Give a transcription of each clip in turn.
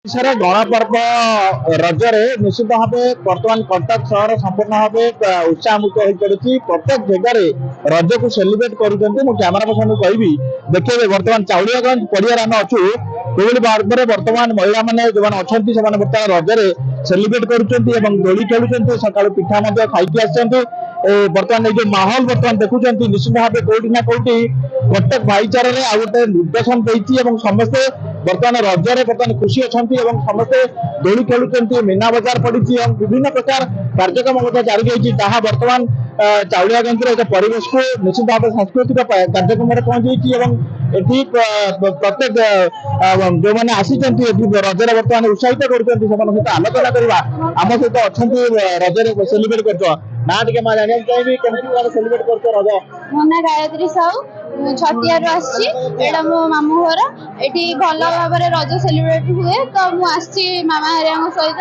ओडिशार गणपर्व रजरे निश्चित भाव बर्तमान कटक सहर संपूर्ण भाव उत्साहमुक्त हो पड़ी प्रत्येक जगह रज को सेलिब्रेट कर कैमेरा पर्सन कहि देखिए बर्तमान चाउलियागंज पड़िया आम अच्छू भाव में बर्तमान महिला मैंने जो अच्छा बर्तमान रजरे सेलिब्रेट करोली खेलुं सका पिठा खाई आसते बर्तमान ये माहौल बर्तमान देखुं निश्चित भाव कौटी ना कौटी प्रत्येक भाईचार आ गए निर्देशन देती समस्ते बर्तमान रजरे बर्तमान खुशी अच्छा समस्ते दोली खेलुं मीना बजार पड़ी विभिन्न प्रकार कार्यक्रम जारी रही बर्तमान चाउलियागंज एक परिवेश को निश्चित भाव सांस्कृतिक कार्यक्रम पहुंची प्रत्येक जो मैंने आसी रजरे बर्तमान उत्साहित कर आलोचना करवा आम सहित अच्छा रजरे सेलिब्रेट कर ना टे माँ जाना चाहिए केमती सेलिब्रेट कर रज मो ना गायत्री साहू छटियार आटा मो मामू घर ये भल भाव रज सेलिब्रेट हुए तो मुझे मामा हरिया सहित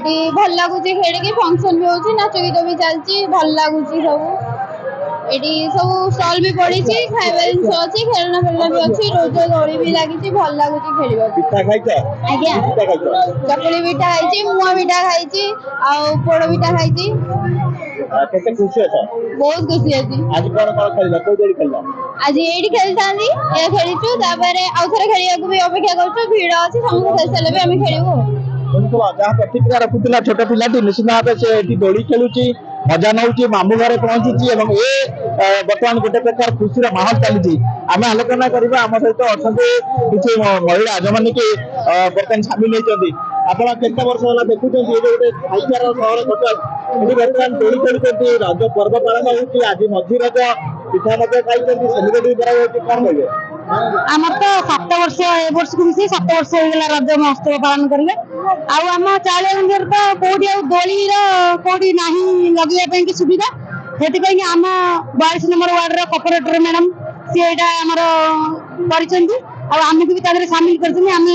ये भल लगुच खेल फंक्शन भी हो नाच गीत भी चलती भल लगुच सब ये सब स्टल भी पड़ी खाଇବା जिन अच्छी खेलना फेलना भी अच्छी रोज दौड़ी भी लगी भल लगुच खेल आज्ञा चकुली पिठा खाई मुआ पिठा खाई पोड़ पिठा खाई केते खुशी अछ बहुत खुशी अछि आज कोन कोन खेलला कोई जोड़ी खेलला आज एडी खेलतानी ए खेलिचु तापरे आउथरे खेलिया को भी अपेक्षा करछु भीड़ अछि समस्त खेल साले भी हम खेलिबो देखो जहां प्रतिक्रिया रखुतला छोटा पिलाटी निश्चित भाव से एटी दोड़ी खेलुची मजा नउची मामू घरे पहुंचुची एवं ए वर्तमान गोटे प्रकार खुशी रा माहौल चलीची आमे आलोचना करबा हम सहित अछंती किछि महिला जो माने कि बर्तमान शामिल होइचंती आपण केते वर्ष होला देखुचंती ए गोटे भाईचारा सहर कटक एटी वर्तमान दोड़ी खेलुचंती रज पर्व पालन होउची आज मझी रज पिठा मते खाइचंती सेलिब्रेट भी करा होउची कोन होइबे आमर तो 7 वर्ष ए वर्ष को मिसी 7 वर्ष हो गेला रज महोत्सव पालन करले आ आम चालियागंज तो कोडी दोली कोडी नाही लगे पे की सुविधा हेति पे आम 22 नंबर वार्ड रो कॉर्पोरेटर मैडम सेटा हमर परिचंती आ आम भी तादरे शामिल करछनी आम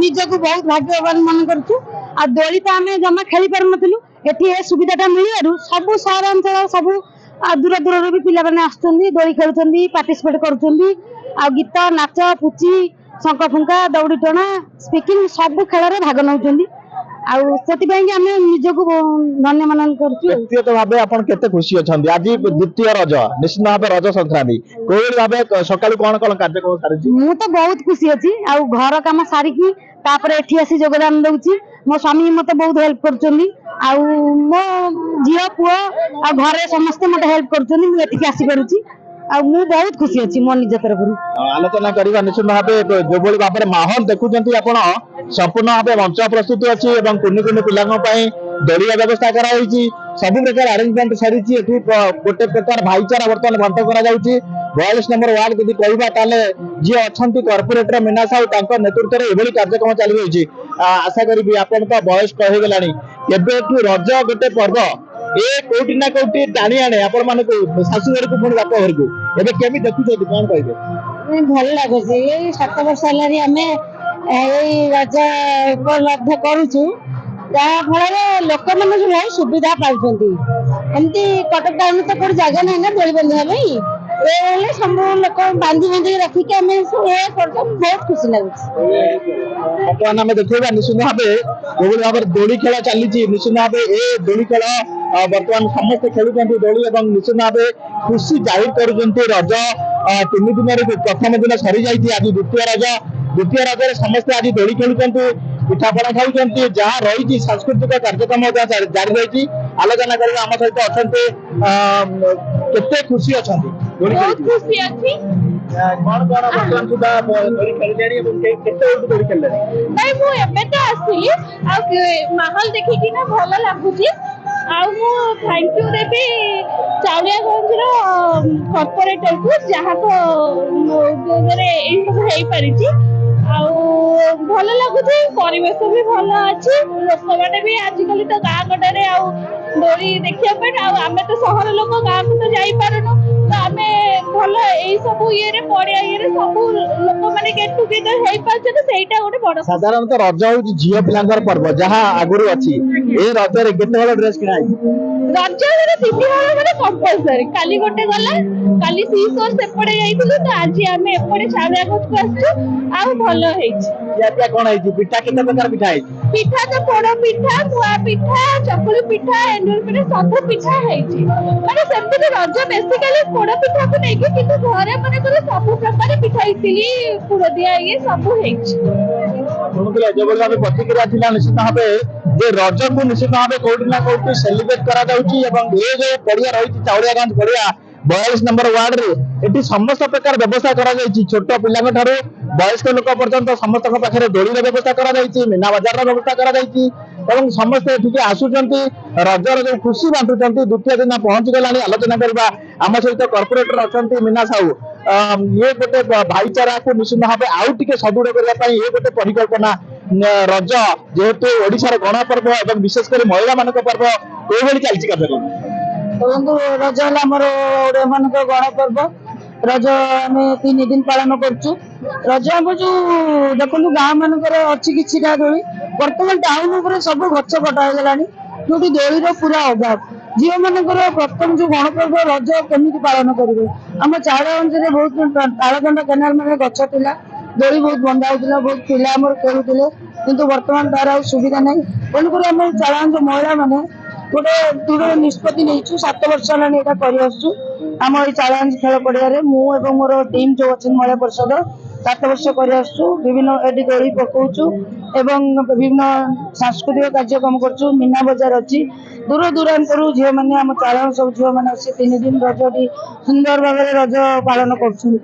निज को बहुत भाग्यवान मन करछु आ दोली तो आम जमा खेली पर नथलु एठी ए सुविधाटा मिलियारु सब सहरांचल सब दूर दूर भी पिला माने आछथि दोली खेलुछथि पार्टिसिपेट करूछथि आ गीत नाच पुची शंख फुंका दौड़ी टणा स्पीकिंग सब खेल भाग नौछथि आमे निजको धन्य मनन करछु व्यक्तिगत भाबे आपण केते खुशी अछंदी आज द्वितीय रज निश्चित भाबे रज संक्रांति कोई भाबे सकाळ कोन कोन कार्यक्रम सारिछि मु तो बहुत खुशी अछि आ घर काम सारी की तापर एठी आसी योगदान दउछि मो स्वामी मते बहुत हेल्प करछथि आ मो झिया पुआ आ घरे समस्त मते हेल्प करछथि मु एठी आसी करूछि आ मु बहुत खुशी अछि मो निज तरफ आलोचना करबा निश्चित भाबे जो बोली भाबे माहौल देखुचंती आपण संपूर्ण भाबे मंच प्रस्तुत अछि एवं कुनि कुनि पिलांग पई दोलिया व्यवस्था करा होईची सब प्रकार अरेंजमेंट सरीची एठी गोटे प्रकार भाईचारा वर्तमान बंट करा जाउची 42 नंबर वार्ड यदि कहबा ताले जे अछंती कॉर्पोरेटर मीना साहू तांको नेतृत्व रे एभली कार्यक्रम चालू होईची आशा करिबी आपण तो बयस कहि गेलानी केबेठू रज गोटे पर्व ए कोटी ना कोटी टाणी आने आपण माने को सासू घर को पुणी बाप घर को एबे केमी देखुछथि कोन कहबे भल लागो जे 7 वर्ष लारी हमें ए रज उपलब्ध करूछु जा फल लोक मन बहुत सुविधा पाउछंती एमती कटक टाउन तो कोई जगह नहीं ना दोली बंधा भाई ए सब लोक बांधी बांधी रखी के हमें ए करतो बहुत खुशी लागुछ अपन हमें देखैबा निश्चित भाबे कोबल भाबे दोली खेला चलीची निश्चित भाबे ए दोली खेला वर्तमान समस्त खेलुचंती दोली एवं निश्चित भाबे खुशी जाहिर करूचंती रज 3 दिन रे प्रथम दिन सरी जाईती आज द्वितीय रज समस्त आज दोली खेलुचंती पिठापଣା खाऊचंती जहाँ रही सांस्कृतिक कार्यक्रम जारी रही आलोचना करबा हम सहित अछंती केते खुशी अछंती बहुत खुशी अछि कोन कोन वर्तमान सुधा दोली खेललेनी एवं केते दोली खेललेनी नहीं मु एबे तो आसिली आ माहौल देखि कि ना भलो लागुची आ मु thank you Devi चाउलियागंज row corporator को जहाँ को रे ए सब हेई परिची भल लगुच परिवेश भी भल अच्छी लोक मैंने भी आजिकल तो गाँ गटारे दोली देखा आम तो सहर लोक गाँ को तो जापारूनु तो आम भल यही सब ये पड़िया ये सब लोक मैंने गेट टुगेदर हो पार्टी से गोटे बड़ साधारणतः रज हूँ झील पिलांकर पर्व जहाँ आगुरी अच्छी ए रजरे केते हल ड्रेस किना ରଜ ମାନେ 3 ହଳ ମାନେ କମ୍ପଲସରି। କାଲି ଗୋଟେ ଗଲା, କାଲି ସି ସୋର୍ସ ସେପଟେ ଯାଇଥିଲୁ, ତ ଆଜି ଆମେ ଏପଟେ ଚାଉଳିଆଗଞ୍ଜକୁ ଆସିଛୁ। ଆଉ ଭଲ ହେଇଛି। ଖିଆପିଆ କଣ ହେଇଛି? ପିଠା କେତେ ପ୍ରକାର ପିଠା ହେଇଛି? ପିଠା ତ ପୋଡ ପିଠା, ମୁଆ ପିଠା, ଚକୁଳି ପିଠା, ଏଣ୍ଡୁରି ପିଠା ସବୁ ପିଠା ହେଇଛି। ମାନେ ସେମିତି ରଜ ବେସିକାଲି ପୋଡ ପିଠାକୁ ନେଇକି, କିନ୍ତୁ ଘରେ ମନେକର ସବୁ ପ୍ରକାର ପିଠା, ଇଟିଲି, ପୁରଦିଆ ଇଏ ସବୁ ହେଇଛି। ଶୁଣୁଥିଲେ ଯେଭଳି ଭାବେ ପ୍ରତିକ୍ରିୟା ଥିଲା ନିଶ୍ଚିତ ଭାବେ ଯେ ରଜକୁ ନିଶ୍ଚିତ ଭାବେ କୋଉଠି ନା କୋଉଠି ସେଲିବ୍ରେଟ କରାଯାଉଛି ଏବଂ ଏ ଯୋଉ ପଡିଆ ରହିଛି ଚାଉଳିଆଗଞ୍ଜ ପଡିଆ 42 ନମ୍ବର ୱାର୍ଡରେ ଏଠି ସମସ୍ତ ପ୍ରକାର ବ୍ୟବସ୍ଥା କରାଯାଇଛି। ଛୋଟ ପିଲାଙ୍କ ଠାରୁ ବୟସ୍କ ଲୋକ ପର୍ଯ୍ୟନ୍ତ ସମସ୍ତଙ୍କ ପାଖରେ ଦୋଳିର ବ୍ୟବସ୍ଥା କରାଯାଇଛି, ମୀନା ବଜାରର ବ୍ୟବସ୍ଥା କରାଯାଇଛି ଏବଂ ସମସ୍ତେ ଏଠିକି ଆସୁଛନ୍ତି ରଜର ଯୋଉ ଖୁସି ବାଣ୍ଟୁଛନ୍ତି। ଦ୍ୱିତୀୟ ଦିନ ପହଞ୍ଚିଗଲାଣି। ଆଲୋଚନା କରିବା ଆମ ସହିତ କର୍ପୋରେଟର ଅଛନ୍ତି ମୀନା ସାହୁ। ଇଏ ଗୋଟେ ଭାଇଚାରାକୁ ନିଶ୍ଚିତ ଭାବେ ଆଉ ଟିକେ ସଦୃଢ କରିବା ପାଇଁ ଇଏ ଗୋଟେ ପରିକଳ୍ପନା। ରଜ ଯେହେତୁ ଓଡିଶାର ଗଣପର୍ବ ଏବଂ ବିଶେଷ କରି ମହିଳା ମାନଙ୍କ ପର୍ବ, କୋଉଭଳି ଚାଲିଛି କାର୍ଯ୍ୟକ୍ରମ? ଦେଖନ୍ତୁ ରଜ ହେଲା ଆମର ଓଡିଆ ମାନଙ୍କ ଗଣପର୍ବ। ରଜ ଆମେ 3 ଦିନ ପାଳନ କରୁଛୁ। ରଜ ଆମର ଯୋଉ ଦେଖନ୍ତୁ ଗାଁ ମାନଙ୍କର ଅଛି କିଛିଟା ଦୋଳି, ବର୍ତ୍ତମାନ ଟାଉନ ଉପରେ ସବୁ ଗଛ କଟା ହେଇଗଲାଣି, ଯୋଉଠି ଦୋଳିର ପୁରା ଅଭାବ। ଝିଅ ମାନଙ୍କର ପ୍ରଥମ ଯୋଉ ଗଣପର୍ବ ରଜ କେମିତି ପାଳନ କରିବେ? ଆମ ଚାଉଳଗଞ୍ଜରେ ବହୁତ ତାଳଦଣ୍ଡ କେନାଲ ମାନେ ଗଛ ଥିଲା, ଦୋଳି ବହୁତ ବନ୍ଧା ହଉଥିଲା, ବହୁତ ପିଲା ଆମର ଖେଳୁଥିଲେ, କିନ୍ତୁ ବର୍ତ୍ତମାନ ତାର ଆଉ ସୁବିଧା ନାହିଁ। ତେଣୁକରି ଆମେ ଚାଉଳଗଞ୍ଜ ମହିଳା ମାନେ ଗୋଟେ ଦୃଢ ନିଷ୍ପତ୍ତି ନେଇଛୁ। 7 ବର୍ଷ ହେଲାଣି ଏଇଟା କରି ଆସୁଛୁ। ଆମ ଏଇ ଚାଉଳଗଞ୍ଜ ଖେଳ ପଡିଆରେ ମୁଁ ଏବଂ ମୋର ଟିମ୍ ଯୋଉ ଅଛନ୍ତି ମହିଳା ପରିଷଦ 7 ବର୍ଷ କରି ଆସୁଛୁ। ବିଭିନ୍ନ ଏଠି ଦୋଳି ପକଉଛୁ ଏବଂ ବିଭିନ୍ନ ସାଂସ୍କୃତିକ କାର୍ଯ୍ୟକ୍ରମ କରୁଛୁ। ମୀନା ବଜାର ଅଛି, ଦୂର ଦୂରାନ୍ତରୁ ଝିଅ ମାନେ ଆମ ଚାଉଳଗଞ୍ଜ ସବୁ ଝିଅ ମାନେ ଆସି 3 ଦିନ ରଜଟି ସୁନ୍ଦର ଭାବରେ ରଜ ପାଳନ କରୁଛନ୍ତି।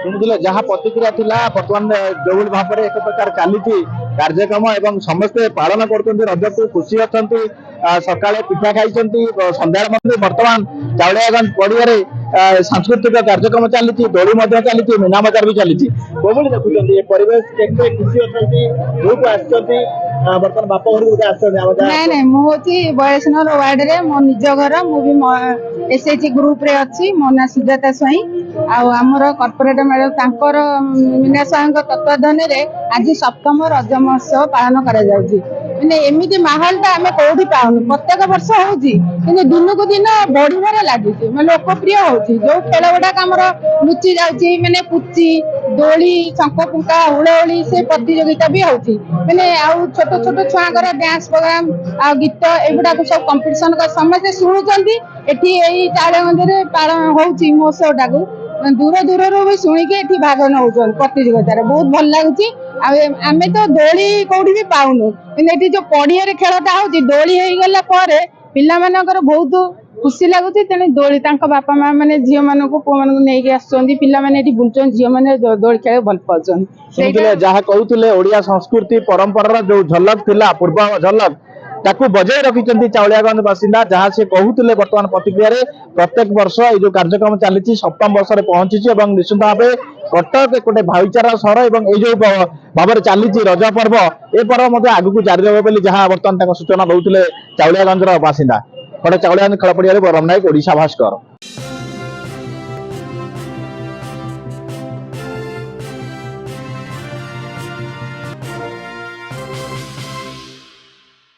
ଶୁଣୁଥିଲେ ଯାହା ପ୍ରତିକ୍ରିୟା ଥିଲା, ବର୍ତ୍ତମାନ ଯୋଉଭଳି ଭାବରେ ଏକ ପ୍ରକାର ଚାଲିଛି କାର୍ଯ୍ୟକ୍ରମ ଏବଂ ସମସ୍ତେ ପାଳନ କରୁଛନ୍ତି, ରଜକୁ ଖୁସି ଅଛନ୍ତି। ସକାଳେ ପିଠା ଖାଇଛନ୍ତି, ସନ୍ଧ୍ୟାରେ ମଧ୍ୟ ବର୍ତ୍ତମାନ ଚାଉଳିଆଗଞ୍ଜ ପଡିଆରେ ସାଂସ୍କୃତିକ କାର୍ଯ୍ୟକ୍ରମ ଚାଲିଛି, ଦୋଳି ମଧ୍ୟ ଚାଲିଛି, ମୀନା ବଜାର ବି ଚାଲିଛି। କୋଉଭଳି ଦେଖୁଛନ୍ତି ଏ ପରିବେଶ? କେତେ ଖୁସି ଅଛନ୍ତି? କୋଉଠୁ ଆସିଛନ୍ତି? ବର୍ତ୍ତମାନ ବାପ ଘରକୁ ବୋଧେ ଆସିଛନ୍ତି? ନାଇଁ ନାଇଁ, ମୁଁ ହଉଛି 42 ନମ୍ବର ୱାର୍ଡରେ ମୋ ନିଜ ଘର। ମୁଁ ବି SHG ଗ୍ରୁପରେ ଅଛି। ମୋ ନାଁ ସୁଜାତା ସ୍ୱାଇଁ। ଆଉ ଆମର କର୍ପୋରେଟ ମ୍ୟାଡମ ତାଙ୍କର ମୀନା ସ୍ୱାଇଁଙ୍କ ତତ୍ତ୍ୱାବଧାନରେ ଆଜି 7ମ ରଜ ମହୋତ୍ସବ ପାଳନ କରାଯାଉଛି। ମାନେ ଏମିତି ମାହୋଲଟା ଆମେ କୋଉଠି ପାଉନୁ। ପ୍ରତ୍ୟେକ ବର୍ଷ ହଉଛି, କିନ୍ତୁ ଦିନକୁ ଦିନ ବଢିବାରେ ଲାଗିଛି, ମାନେ ଲୋକପ୍ରିୟ ହଉଛି। ଯୋଉ ଖେଳ ଗୁଡାକ ଆମର ଲୁଚି ଯାଉଛି, ମାନେ ପୁଚି, ଦୋଳି, ଶଙ୍ଖ ଫୁଙ୍କା, ହୁଳହୁଳି, ସେ ପ୍ରତିଯୋଗିତା ବି ହଉଛି। ମାନେ ଆଉ ଛୋଟ ଛୋଟ ଛୁଆଙ୍କର ଡ୍ୟାନ୍ସ ପ୍ରୋଗ୍ରାମ ଆଉ ଗୀତ ଏଗୁଡାକୁ ସବୁ କମ୍ପିଟିସନ କରି ସମସ୍ତେ ଶୁଣୁଛନ୍ତି। ଏଠି ଏଇ ଚାଉଳଗଞ୍ଜରେ ପାଳନ ହଉଛି ମହୋତ୍ସବଟାକୁ, ଦୂର ଦୂରରୁ ବି ଶୁଣିକି ଏଠି ଭାଗ ନେଉଛନ୍ତି ପ୍ରତିଯୋଗିତାରେ। ବହୁତ ଭଲ ଲାଗୁଛି। ଆଉ ଆମେ ତ ଦୋଳି କୋଉଠି ବି ପାଉନୁ, କିନ୍ତୁ ଏଠି ଯୋଉ ପଡିଆରେ ଖେଳଟା ହଉଛି, ଦୋଳି ହେଇଗଲା ପରେ ପିଲାମାନଙ୍କର ବହୁତ ଖୁସି ଲାଗୁଛି। ତେଣୁ ଦୋଳି ତାଙ୍କ ବାପା ମା ମାନେ ଝିଅ ମାନଙ୍କୁ ପୁଅ ମାନଙ୍କୁ ନେଇକି ଆସୁଛନ୍ତି, ପିଲାମାନେ ଏଠି ବୁଲୁଛନ୍ତି, ଝିଅ ମାନେ ଦୋଳି ଖେଳିବାକୁ ଭଲ ପାଉଛନ୍ତି। ଶୁଣୁଥିଲେ ଯାହା କହୁଥିଲେ ଓଡିଆ ସଂସ୍କୃତି ପରମ୍ପରାର ଯୋଉ ଝଲକ ଥିଲା, ପୂର୍ବ ଝଲକ ତାକୁ ବଜାୟ ରଖିଛନ୍ତି ଚାଉଳିଆଗଞ୍ଜ ବାସିନ୍ଦା। ଯାହା ସେ କହୁଥିଲେ ବର୍ତ୍ତମାନ ପ୍ରତିକ୍ରିୟାରେ ପ୍ରତ୍ୟେକ ବର୍ଷ ଏଇ ଯୋଉ କାର୍ଯ୍ୟକ୍ରମ ଚାଲିଛି 7ମ ବର୍ଷରେ ପହଞ୍ଚିଛି ଏବଂ ନିଶ୍ଚିତ ଭାବେ କଟକ ଗୋଟେ ଭାଇଚାରା ସହର ଏବଂ ଏଇ ଯୋଉ ଭାବରେ ଚାଲିଛି ରଜ ପର୍ବ, ଏ ପର୍ବ ମଧ୍ୟ ଆଗକୁ ଜାରି ରହିବ ବୋଲି ଯାହା ବର୍ତ୍ତମାନ ତାଙ୍କ ସୂଚନା ଦଉଥିଲେ ଚାଉଳିଆଗଞ୍ଜର ବାସିନ୍ଦା। ଚାଉଳିଆଗଞ୍ଜ ଖେଳ ପଡିଆରେ ବରମ ନାୟକ, ଓଡ଼ିଶା ଭାସ୍କର।